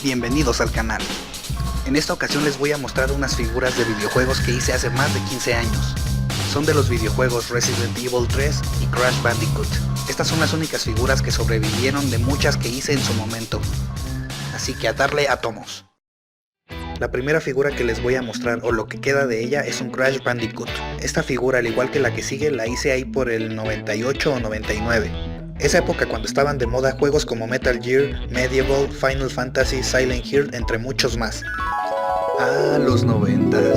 Bienvenidos al canal. En esta ocasión les voy a mostrar unas figuras de videojuegos que hice hace más de 15 años. Son de los videojuegos Resident Evil 3 y Crash Bandicoot. Estas son las únicas figuras que sobrevivieron de muchas que hice en su momento. Así que a darle átomos. La primera figura que les voy a mostrar, o lo que queda de ella, es un Crash Bandicoot. Esta figura, al igual que la que sigue, la hice ahí por el 98 o 99. Esa época cuando estaban de moda juegos como Metal Gear, Medieval, Final Fantasy, Silent Hill, entre muchos más. Ah, los 90s.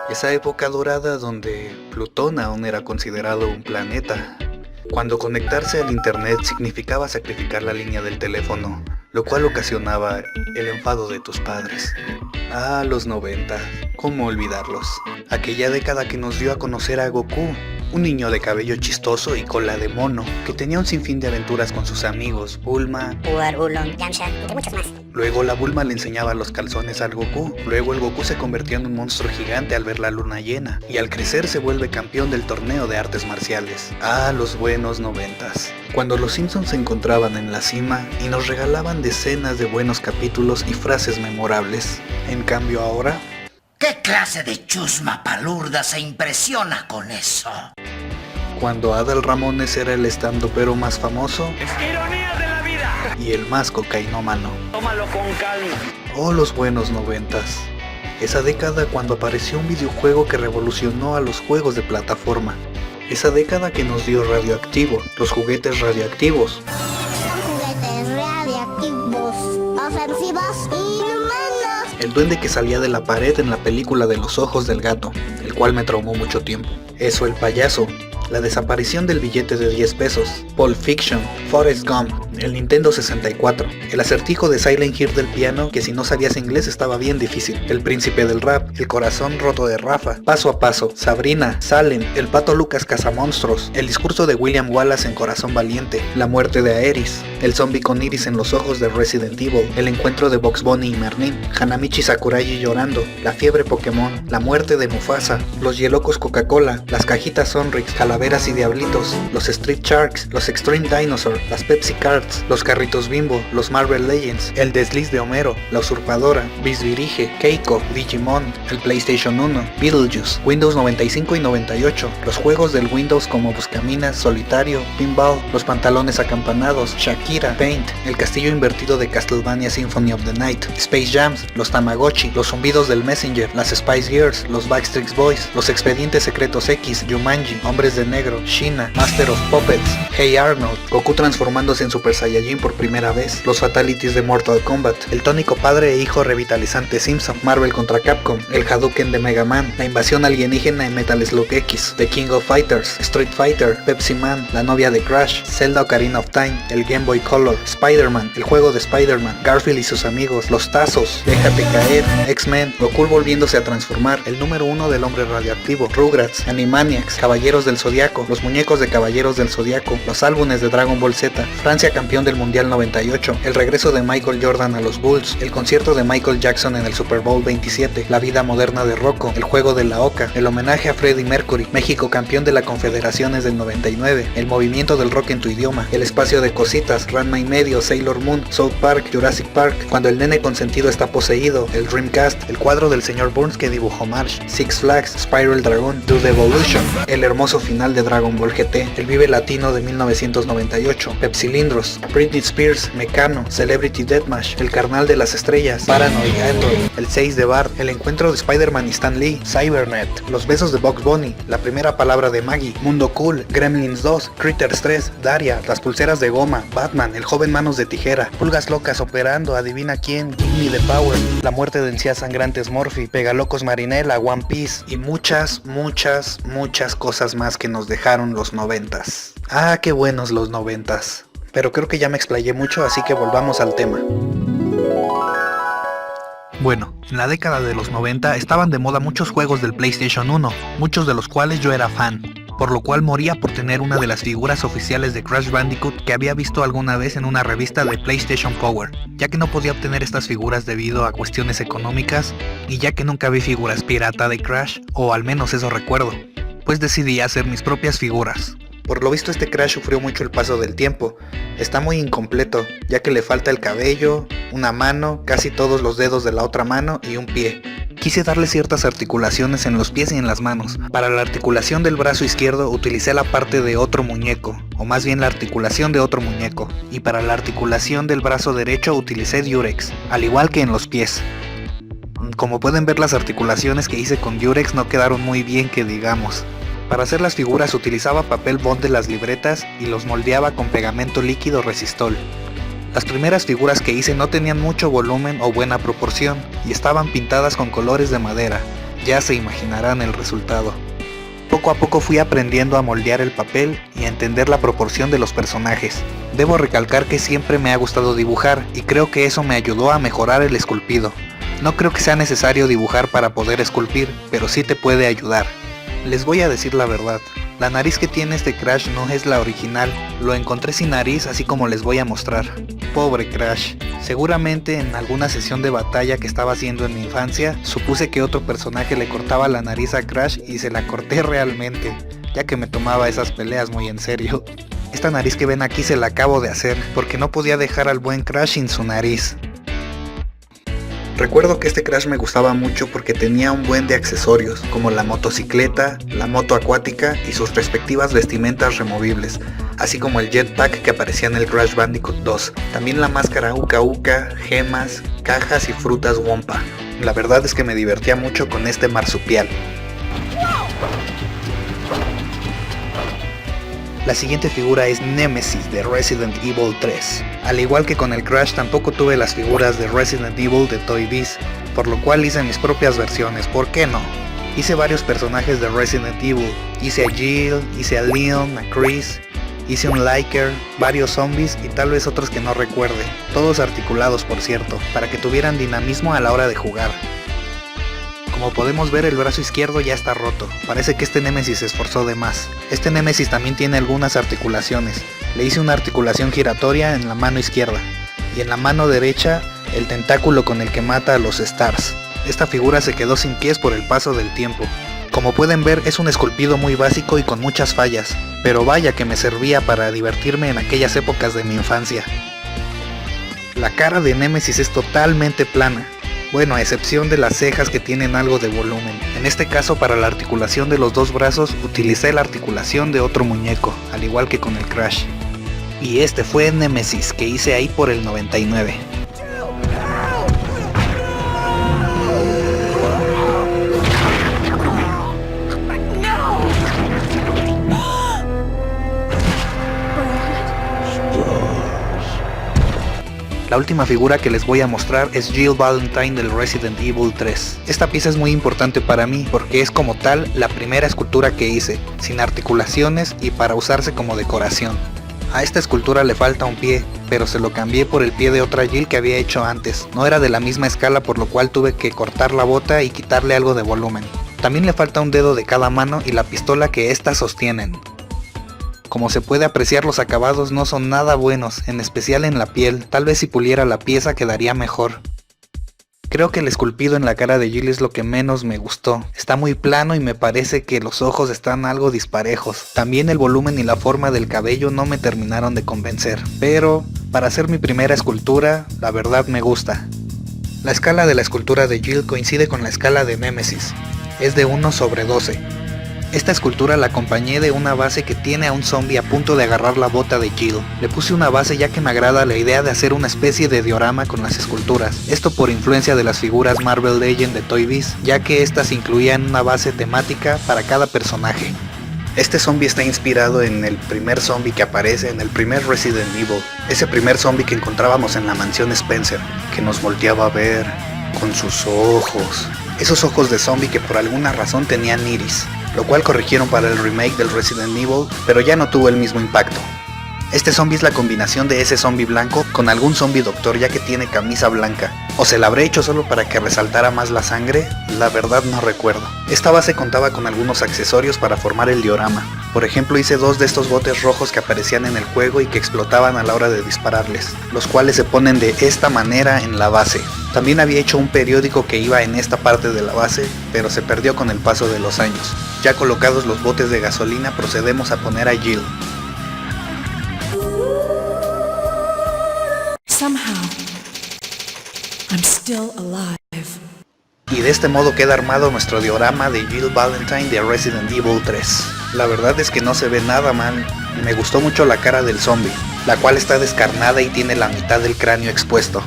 Esa época dorada donde Plutón aún era considerado un planeta. Cuando conectarse al internet significaba sacrificar la línea del teléfono, lo cual ocasionaba el enfado de tus padres. Ah, los 90, ¿cómo olvidarlos? Aquella década que nos dio a conocer a Goku, un niño de cabello chistoso y cola de mono, que tenía un sinfín de aventuras con sus amigos, Bulma, Uar, Ulon, Yamcha, entre muchos más. Luego la Bulma le enseñaba los calzones al Goku. Luego el Goku se convirtió en un monstruo gigante al ver la luna llena. Y al crecer se vuelve campeón del torneo de artes marciales. Ah, los buenos 90s. Cuando los Simpsons se encontraban en la cima y nos regalaban decenas de buenos capítulos y frases memorables. En cambio ahora... ¿Qué clase de chusma palurda se impresiona con eso? Cuando Adal Ramones era el estandopero más famoso... ¡Ironías de la vida! Y el más cocainómano. Tómalo con calma. Oh, los buenos 90s. Esa década cuando apareció un videojuego que revolucionó a los juegos de plataforma. Esa década que nos dio Radioactivo, los juguetes radioactivos. Son juguetes radiactivos, ofensivos y inhumanos. El duende que salía de la pared en la película de Los ojos del gato, el cual me traumó mucho tiempo. Eso, el payaso. La desaparición del billete de 10 pesos, Pulp Fiction, Forrest Gump, el Nintendo 64, el acertijo de Silent Hill del piano que si no sabías inglés estaba bien difícil, el príncipe del rap, el corazón roto de Rafa, Paso a Paso, Sabrina, Salem, el pato Lucas Cazamonstruos, el discurso de William Wallace en Corazón Valiente, la muerte de Aeris, el zombie con iris en los ojos de Resident Evil, el encuentro de Bugs Bunny y Merlin, Hanamichi Sakuragi llorando, la fiebre Pokémon, la muerte de Mufasa, los Hielocos Coca-Cola, las cajitas Sonrix, Calaveras y Diablitos, los Street Sharks, los Extreme Dinosaur, las Pepsi Cards, los carritos Bimbo, los Marvel Legends, el desliz de Homero, la usurpadora, Bisbirige, Keiko, Digimon, el PlayStation 1, Beetlejuice, Windows 95 y 98, los juegos del Windows como Buscaminas, Solitario, Pinball, los pantalones acampanados, Shakira, Paint, el castillo invertido de Castlevania Symphony of the Night, Space Jams, los Tamagotchi, los zumbidos del Messenger, las Spice Girls, los Backstreet Boys, los Expedientes Secretos X, Jumanji, Hombres de Negro, Sheena, Master of Puppets, Hey Arnold, Goku transformándose en Super Saiyajin por primera vez, los Fatalities de Mortal Kombat, el tónico padre e hijo revitalizante Simpson, Marvel contra Capcom, el Hadouken de Mega Man, la invasión alienígena en Metal Slug X, The King of Fighters, Street Fighter, Pepsi Man, la novia de Crash, Zelda Ocarina of Time, el Game Boy Color, Spider-Man, el juego de Spider-Man, Garfield y sus amigos, los Tazos, Déjate Caer, X-Men, Goku volviéndose a transformar, el número 1 del hombre radioactivo, Rugrats, Animaniacs, Caballeros del Zodiaco, los muñecos de Caballeros del Zodiaco, los álbumes de Dragon Ball Z, Francia campeón del Mundial 98, el regreso de Michael Jordan a los Bulls, el concierto de Michael Jackson en el Super Bowl 27, la vida moderna de Rocco, el juego de la Oca, el homenaje a Freddie Mercury, México campeón de la Confederaciones del 99, el movimiento del rock en tu idioma, el espacio de cositas, Ranma y medio, Sailor Moon, South Park, Jurassic Park, cuando el nene consentido está poseído, el Dreamcast, el cuadro del señor Burns que dibujó Marsh, Six Flags, Spiral Dragon, Do the Evolution, el hermoso final de Dragon Ball GT, el Vive Latino de 1998, Pepsilindros, Britney Spears, Mecano, Celebrity Deathmatch, el carnal de las estrellas, Paranoid Android, el 6 de Bart, el encuentro de Spider-Man y Stan Lee, Cybernet, los besos de Bugs Bunny, la primera palabra de Maggie, Mundo Cool, Gremlins 2, Critters 3, Daria, las pulseras de goma, Batman, el joven manos de tijera, pulgas locas operando, adivina quién, Gimme the Power, la muerte de encías sangrantes Morphy, Pegalocos Marinela, One Piece y muchas cosas más que nos dejaron los 90s. Ah, qué buenos los 90s. Pero creo que ya me explayé mucho, así que volvamos al tema. Bueno, en la década de los 90 estaban de moda muchos juegos del PlayStation 1, muchos de los cuales yo era fan, por lo cual moría por tener una de las figuras oficiales de Crash Bandicoot que había visto alguna vez en una revista de PlayStation Power, ya que no podía obtener estas figuras debido a cuestiones económicas y ya que nunca vi figuras pirata de Crash, o al menos eso recuerdo, pues decidí hacer mis propias figuras. Por lo visto este Crash sufrió mucho el paso del tiempo. Está muy incompleto, ya que le falta el cabello, una mano, casi todos los dedos de la otra mano y un pie. Quise darle ciertas articulaciones en los pies y en las manos. Para la articulación del brazo izquierdo utilicé la parte de otro muñeco, o más bien la articulación de otro muñeco. Y para la articulación del brazo derecho utilicé Durex, al igual que en los pies. Como pueden ver, las articulaciones que hice con Durex no quedaron muy bien que digamos. Para hacer las figuras utilizaba papel bond de las libretas y los moldeaba con pegamento líquido resistol. Las primeras figuras que hice no tenían mucho volumen o buena proporción y estaban pintadas con colores de madera, ya se imaginarán el resultado. Poco a poco fui aprendiendo a moldear el papel y a entender la proporción de los personajes. Debo recalcar que siempre me ha gustado dibujar y creo que eso me ayudó a mejorar el esculpido. No creo que sea necesario dibujar para poder esculpir, pero sí te puede ayudar. Les voy a decir la verdad, la nariz que tiene este Crash no es la original, lo encontré sin nariz así como les voy a mostrar. Pobre Crash, seguramente en alguna sesión de batalla que estaba haciendo en mi infancia, supuse que otro personaje le cortaba la nariz a Crash y se la corté realmente, ya que me tomaba esas peleas muy en serio. Esta nariz que ven aquí se la acabo de hacer, porque no podía dejar al buen Crash sin su nariz. Recuerdo que este Crash me gustaba mucho porque tenía un buen de accesorios, como la motocicleta, la moto acuática y sus respectivas vestimentas removibles, así como el jetpack que aparecía en el Crash Bandicoot 2, también la máscara Uka Uka, gemas, cajas y frutas Wumpa. La verdad es que me divertía mucho con este marsupial. La siguiente figura es Nemesis de Resident Evil 3. Al igual que con el Crash, tampoco tuve las figuras de Resident Evil de Toy Biz, por lo cual hice mis propias versiones, ¿por qué no? Hice varios personajes de Resident Evil, hice a Jill, hice a Leon, a Chris, hice un Liker, varios zombies y tal vez otros que no recuerde, todos articulados por cierto, para que tuvieran dinamismo a la hora de jugar. Como podemos ver, el brazo izquierdo ya está roto, parece que este Nemesis se esforzó de más. Este Nemesis también tiene algunas articulaciones, le hice una articulación giratoria en la mano izquierda, y en la mano derecha el tentáculo con el que mata a los Stars. Esta figura se quedó sin pies por el paso del tiempo. Como pueden ver, es un esculpido muy básico y con muchas fallas, pero vaya que me servía para divertirme en aquellas épocas de mi infancia. La cara de Nemesis es totalmente plana. Bueno, a excepción de las cejas que tienen algo de volumen. En este caso, para la articulación de los dos brazos, utilicé la articulación de otro muñeco, al igual que con el Crash. Y este fue Nemesis, que hice ahí por el 99. La última figura que les voy a mostrar es Jill Valentine del Resident Evil 3. Esta pieza es muy importante para mí porque es como tal la primera escultura que hice, sin articulaciones y para usarse como decoración. A esta escultura le falta un pie, pero se lo cambié por el pie de otra Jill que había hecho antes. No era de la misma escala, por lo cual tuve que cortar la bota y quitarle algo de volumen. También le falta un dedo de cada mano y la pistola que éstas sostienen. Como se puede apreciar, los acabados no son nada buenos, en especial en la piel. Tal vez si puliera la pieza quedaría mejor. Creo que el esculpido en la cara de Jill es lo que menos me gustó. Está muy plano y me parece que los ojos están algo disparejos. También el volumen y la forma del cabello no me terminaron de convencer. Pero, para hacer mi primera escultura, la verdad me gusta. La escala de la escultura de Jill coincide con la escala de Nemesis. Es de 1/12. Esta escultura la acompañé de una base que tiene a un zombie a punto de agarrar la bota de Jill. Le puse una base ya que me agrada la idea de hacer una especie de diorama con las esculturas. Esto por influencia de las figuras Marvel Legends de Toy Biz, ya que estas incluían una base temática para cada personaje. Este zombie está inspirado en el primer zombie que aparece en el primer Resident Evil. Ese primer zombie que encontrábamos en la mansión Spencer, que nos volteaba a ver con sus ojos. Esos ojos de zombie que por alguna razón tenían iris, lo cual corrigieron para el remake del Resident Evil, pero ya no tuvo el mismo impacto. Este zombie es la combinación de ese zombie blanco con algún zombie doctor, ya que tiene camisa blanca. ¿O se la habré hecho solo para que resaltara más la sangre? La verdad no recuerdo. Esta base contaba con algunos accesorios para formar el diorama. Por ejemplo, hice 2 de estos botes rojos que aparecían en el juego y que explotaban a la hora de dispararles, los cuales se ponen de esta manera en la base. También había hecho un periódico que iba en esta parte de la base, pero se perdió con el paso de los años. Ya colocados los botes de gasolina, procedemos a poner a Jill. Somehow, I'm still alive. Y de este modo queda armado nuestro diorama de Jill Valentine de Resident Evil 3. La verdad es que no se ve nada mal. Me gustó mucho la cara del zombie, la cual está descarnada y tiene la mitad del cráneo expuesto.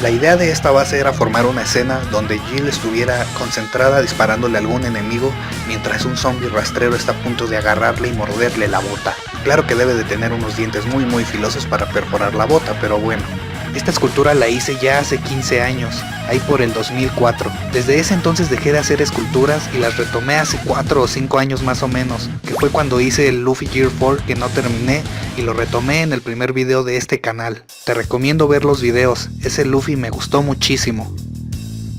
La idea de esta base era formar una escena donde Jill estuviera concentrada disparándole a algún enemigo mientras un zombie rastrero está a punto de agarrarle y morderle la bota. Claro que debe de tener unos dientes muy filosos para perforar la bota, pero bueno. Esta escultura la hice ya hace 15 años, ahí por el 2004. Desde ese entonces dejé de hacer esculturas y las retomé hace 4 o 5 años más o menos, que fue cuando hice el Luffy Gear 4 que no terminé y lo retomé en el primer video de este canal. Te recomiendo ver los videos, ese Luffy me gustó muchísimo.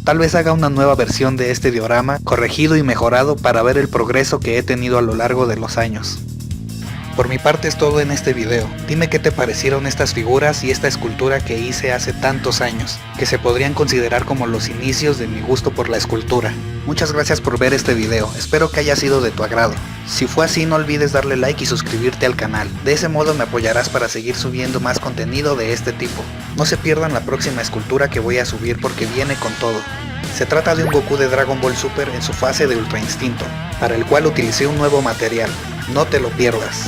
Tal vez haga una nueva versión de este diorama, corregido y mejorado para ver el progreso que he tenido a lo largo de los años. Por mi parte es todo en este video. Dime qué te parecieron estas figuras y esta escultura que hice hace tantos años, que se podrían considerar como los inicios de mi gusto por la escultura. Muchas gracias por ver este video, espero que haya sido de tu agrado. Si fue así, no olvides darle like y suscribirte al canal, de ese modo me apoyarás para seguir subiendo más contenido de este tipo. No se pierdan la próxima escultura que voy a subir porque viene con todo. Se trata de un Goku de Dragon Ball Super en su fase de Ultra Instinto, para el cual utilicé un nuevo material. No te lo pierdas.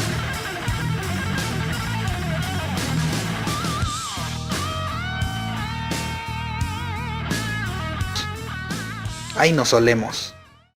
Ahí nos solemos.